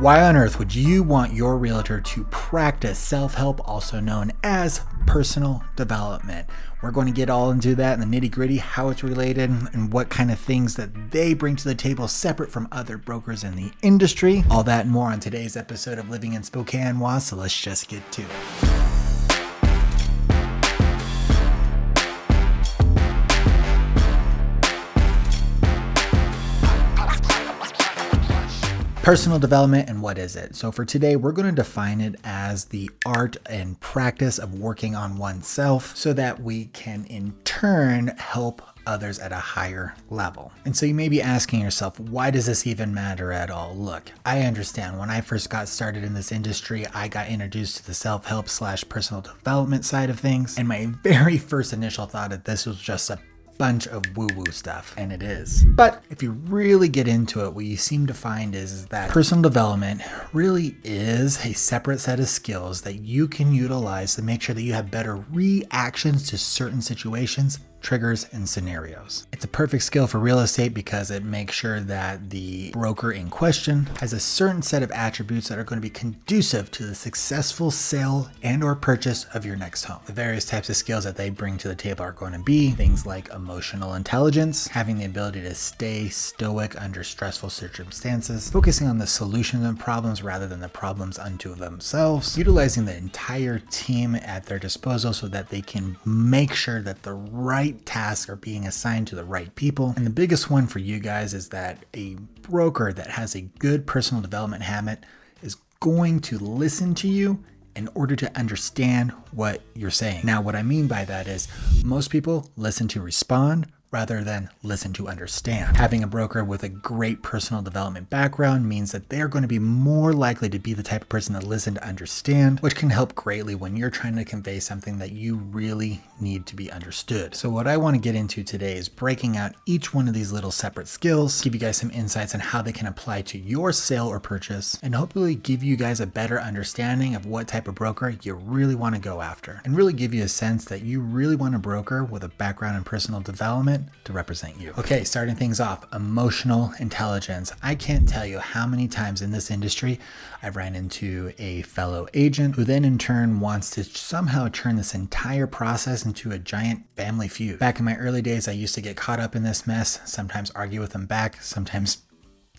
Why on earth would you want your realtor to practice self-help, also known as personal development? We're going to get all into that in the nitty-gritty, how it's related, and what kind of things that they bring to the table separate from other brokers in the industry. All that and more on today's episode of Living in Spokane WA, so let's just get to it. Personal development, and what is it? So for today, we're going to define it as the art and practice of working on oneself so that we can in turn help others at a higher level. And so you may be asking yourself, why does this even matter at all? Look, I understand when I first got started in this industry, I got introduced to the self-help / personal development side of things. And my very first initial thought that this was just a bunch of woo-woo stuff, and it is. But if you really get into it, what you seem to find is that personal development really is a separate set of skills that you can utilize to make sure that you have better reactions to certain situations, triggers, and scenarios. It's a perfect skill for real estate because it makes sure that the broker in question has a certain set of attributes that are going to be conducive to the successful sale and or purchase of your next home. The various types of skills that they bring to the table are going to be things like emotional intelligence, having the ability to stay stoic under stressful circumstances, focusing on the solution of problems rather than the problems unto themselves, utilizing the entire team at their disposal so that they can make sure that the right tasks are being assigned to the right people. And the biggest one for you guys is that a broker that has a good personal development habit is going to listen to you in order to understand what you're saying. Now, what I mean by that is most people listen to respond rather than listen to understand. Having a broker with a great personal development background means that they're going to be more likely to be the type of person that listen to understand, which can help greatly when you're trying to convey something that you really need to be understood. So what I want to get into today is breaking out each one of these little separate skills, give you guys some insights on how they can apply to your sale or purchase, and hopefully give you guys a better understanding of what type of broker you really want to go after, and really give you a sense that you really want a broker with a background in personal development to represent you. Okay, starting things off, emotional intelligence. I can't tell you how many times in this industry I've ran into a fellow agent who then in turn wants to somehow turn this entire process into a giant family feud. Back in my early days, I used to get caught up in this mess, sometimes argue with them back, sometimes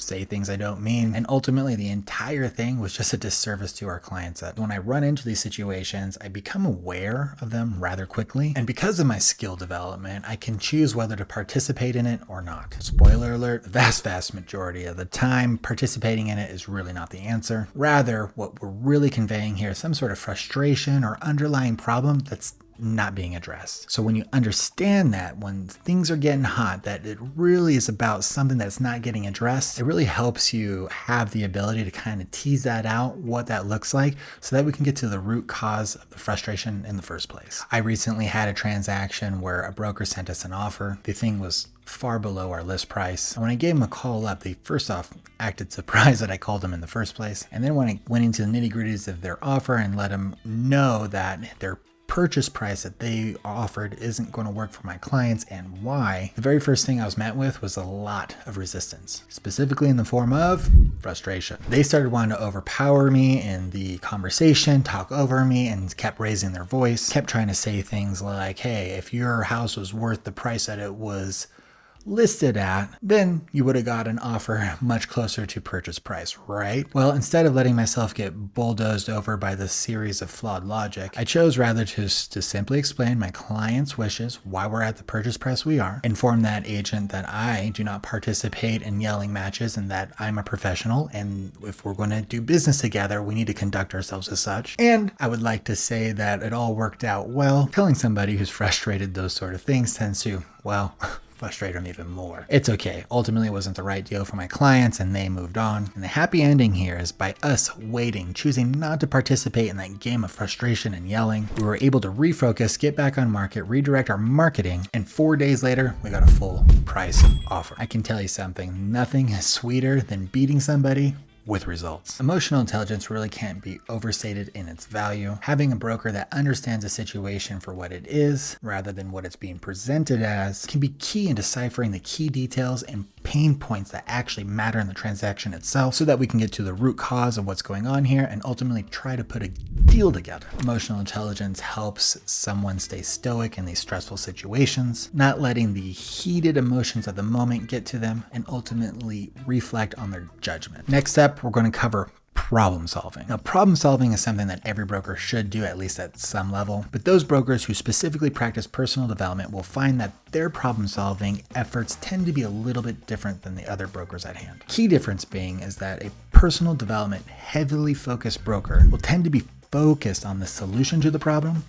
say things I don't mean, and ultimately the entire thing was just a disservice to our clients. That when I run into these situations, I become aware of them rather quickly, and because of my skill development, I can choose whether to participate in it or not. Spoiler alert, the vast majority of the time, participating in it is really not the answer. Rather, what we're really conveying here is some sort of frustration or underlying problem that's not being addressed. So when you understand that when things are getting hot, that it really is about something that's not getting addressed, it really helps you have the ability to kind of tease that out, what that looks like, so that we can get to the root cause of the frustration in the first place. I recently had a transaction where a broker sent us an offer. The thing was far below our list price. And when I gave them a call up, they first off acted surprised that I called them in the first place. And then when I went into the nitty-gritties of their offer and let them know that their purchase price that they offered isn't going to work for my clients and why, the very first thing I was met with was a lot of resistance, specifically in the form of frustration. They started wanting to overpower me in the conversation, talk over me, and kept raising their voice, kept trying to say things like, hey, if your house was worth the price that it was listed at, then you would have got an offer much closer to purchase price, right? Well, instead of letting myself get bulldozed over by this series of flawed logic, I chose rather to simply explain my client's wishes, why we're at the purchase price we are, inform that agent that I do not participate in yelling matches and that I'm a professional, and if we're going to do business together, we need to conduct ourselves as such. And I would like to say that it all worked out well. Telling somebody who's frustrated those sort of things tends to, well, frustrate them even more. It's okay. Ultimately, it wasn't the right deal for my clients and they moved on. And the happy ending here is by us waiting, choosing not to participate in that game of frustration and yelling, we were able to refocus, get back on market, redirect our marketing, and 4 days later, we got a full price offer. I can tell you something, nothing is sweeter than beating somebody with results. Emotional intelligence really can't be overstated in its value. Having a broker that understands a situation for what it is rather than what it's being presented as can be key in deciphering the key details and pain points that actually matter in the transaction itself so that we can get to the root cause of what's going on here and ultimately try to put a deal together. Emotional intelligence helps someone stay stoic in these stressful situations, not letting the heated emotions of the moment get to them and ultimately reflect on their judgment. Next up, we're going to cover problem solving. Now, problem solving is something that every broker should do, at least at some level, but those brokers who specifically practice personal development will find that their problem solving efforts tend to be a little bit different than the other brokers at hand. Key difference being is that a personal development heavily focused broker will tend to be focused on the solution to the problem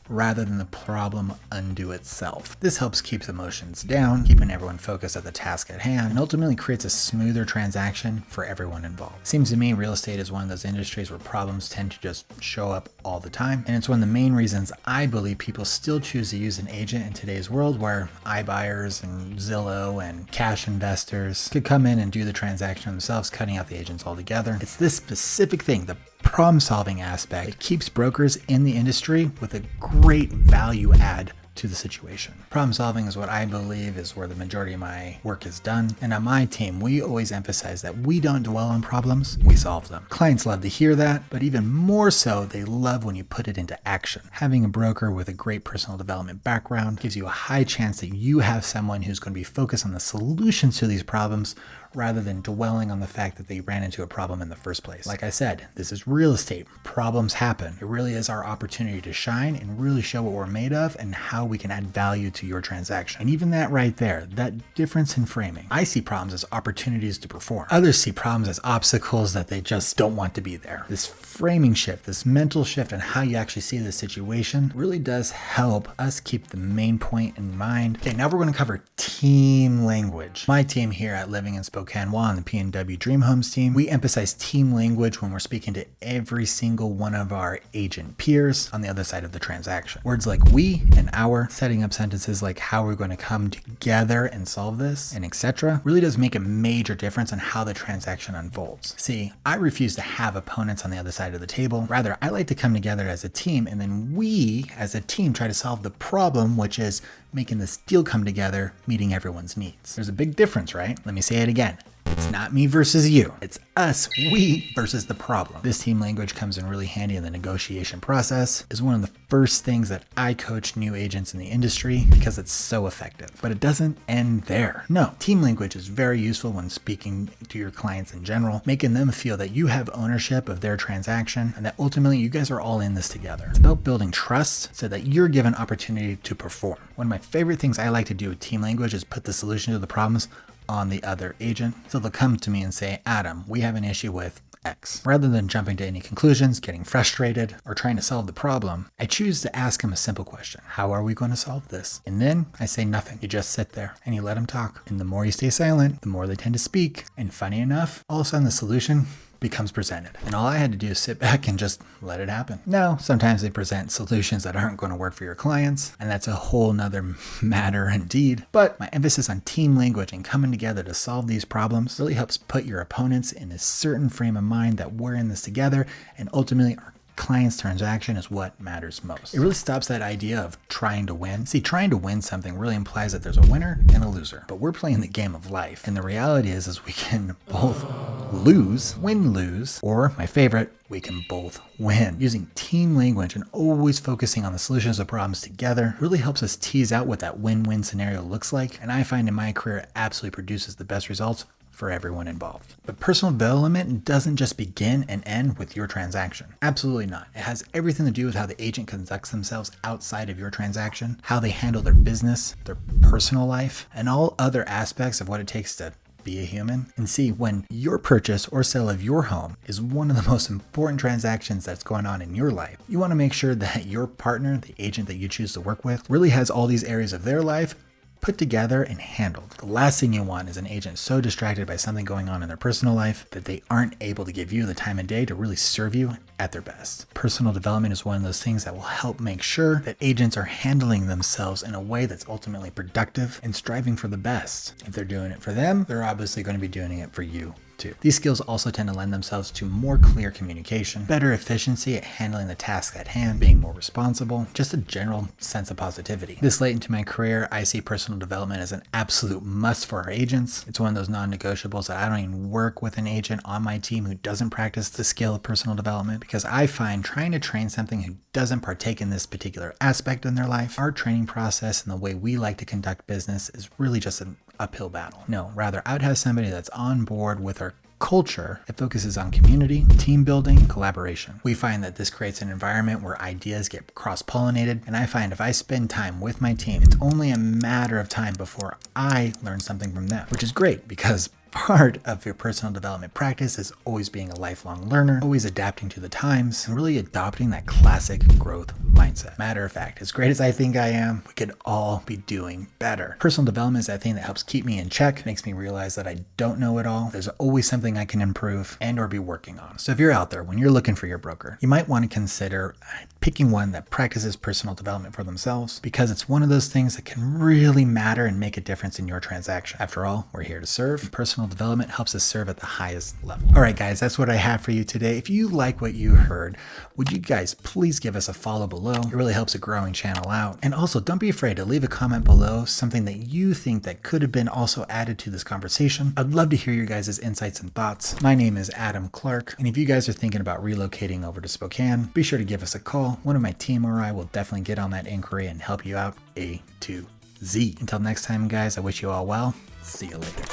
rather than the problem unto itself. This helps keep emotions down, keeping everyone focused at the task at hand, and ultimately creates a smoother transaction for everyone involved. Seems to me real estate is one of those industries where problems tend to just show up all the time, and it's one of the main reasons I believe people still choose to use an agent in today's world where iBuyers and Zillow and cash investors could come in and do the transaction themselves, cutting out the agents altogether. It's this specific thing, the problem-solving aspect, it keeps brokers in the industry with a great value add to the situation. Problem solving is what I believe is where the majority of my work is done. And on my team, we always emphasize that we don't dwell on problems, we solve them. Clients love to hear that, but even more so, they love when you put it into action. Having a broker with a great personal development background gives you a high chance that you have someone who's going to be focused on the solutions to these problems rather than dwelling on the fact that they ran into a problem in the first place. Like I said, this is real estate. Problems happen. It really is our opportunity to shine and really show what we're made of and how we can add value to your transaction. And even that right there, that difference in framing. I see problems as opportunities to perform. Others see problems as obstacles that they just don't want to be there. This framing shift, this mental shift on how you actually see the situation really does help us keep the main point in mind. Okay, now we're going to cover team language. My team here at Living in Spokane WA on the PNW Dream Homes team, we emphasize team language when we're speaking to every single one of our agent peers on the other side of the transaction. Words like we and our, setting up sentences like how we're going to come together and solve this, and etc. really does make a major difference on how the transaction unfolds. See, I refuse to have opponents on the other side of the table. Rather, I like to come together as a team, and then we as a team try to solve the problem, which is making this deal come together, meeting everyone's needs. There's a big difference, right? Let me say it again. It's not me versus you. It's us, we versus the problem. This team language comes in really handy in the negotiation process. It's one of the first things that I coach new agents in the industry because it's so effective. But it doesn't end there. No, team language is very useful when speaking to your clients in general, making them feel that you have ownership of their transaction and that ultimately you guys are all in this together. It's about building trust so that you're given opportunity to perform. One of my favorite things I like to do with team language is put the solution to the problems on the other agent. So they'll come to me and say, Adam, we have an issue with X. Rather than jumping to any conclusions, getting frustrated, or trying to solve the problem, I choose to ask them a simple question. How are we going to solve this? And then I say nothing. You just sit there and you let them talk. And the more you stay silent, the more they tend to speak. And funny enough, all of a sudden the solution becomes presented. And all I had to do is sit back and just let it happen. Now, sometimes they present solutions that aren't going to work for your clients, and that's a whole nother matter indeed. But my emphasis on team language and coming together to solve these problems really helps put your opponents in a certain frame of mind that we're in this together, and ultimately our client's transaction is what matters most. It really stops that idea of trying to win. See, trying to win something really implies that there's a winner and a loser, but we're playing the game of life. And the reality is we can both lose, win-lose, or my favorite, we can both win. Using team language and always focusing on the solutions of problems together really helps us tease out what that win-win scenario looks like. And I find in my career, it absolutely produces the best results for everyone involved. But personal development doesn't just begin and end with your transaction. Absolutely not. It has everything to do with how the agent conducts themselves outside of your transaction, how they handle their business, their personal life, and all other aspects of what it takes to be a human. And see, when your purchase or sale of your home is one of the most important transactions that's going on in your life, you want to make sure that your partner, the agent that you choose to work with, really has all these areas of their life put together and handled. The last thing you want is an agent so distracted by something going on in their personal life that they aren't able to give you the time of day to really serve you at their best. Personal development is one of those things that will help make sure that agents are handling themselves in a way that's ultimately productive and striving for the best. If they're doing it for them, they're obviously going to be doing it for you too. These skills also tend to lend themselves to more clear communication, better efficiency at handling the task at hand, being more responsible, just a general sense of positivity. This late into my career, I see personal development as an absolute must for our agents. It's one of those non-negotiables that I don't even work with an agent on my team who doesn't practice the skill of personal development, because I find trying to train something who doesn't partake in this particular aspect in their life, our training process and the way we like to conduct business is really just an uphill battle. No, rather, I would have somebody that's on board with our culture that focuses on community, team building, collaboration. We find that this creates an environment where ideas get cross-pollinated, and I find if I spend time with my team, it's only a matter of time before I learn something from them, which is great because part of your personal development practice is always being a lifelong learner, always adapting to the times, and really adopting that classic growth mindset. Matter of fact, as great as I think I am, we could all be doing better. Personal development is that thing that helps keep me in check, makes me realize that I don't know it all. There's always something I can improve and or be working on. So if you're out there, when you're looking for your broker, you might want to consider picking one that practices personal development for themselves, because it's one of those things that can really matter and make a difference in your transaction. After all, we're here to serve. Personal development helps us serve at the highest level. All right, guys, that's what I have for you today. If you like what you heard, would you guys please give us a follow below? It really helps a growing channel out. And also, don't be afraid to leave a comment below, something that you think that could have been also added to this conversation. I'd love to hear your guys' insights and thoughts. My name is Adam Clark, and if you guys are thinking about relocating over to Spokane, be sure to give us a call. One of my team or I will definitely get on that inquiry and help you out A to Z. Until next time, guys, I wish you all well. See you later.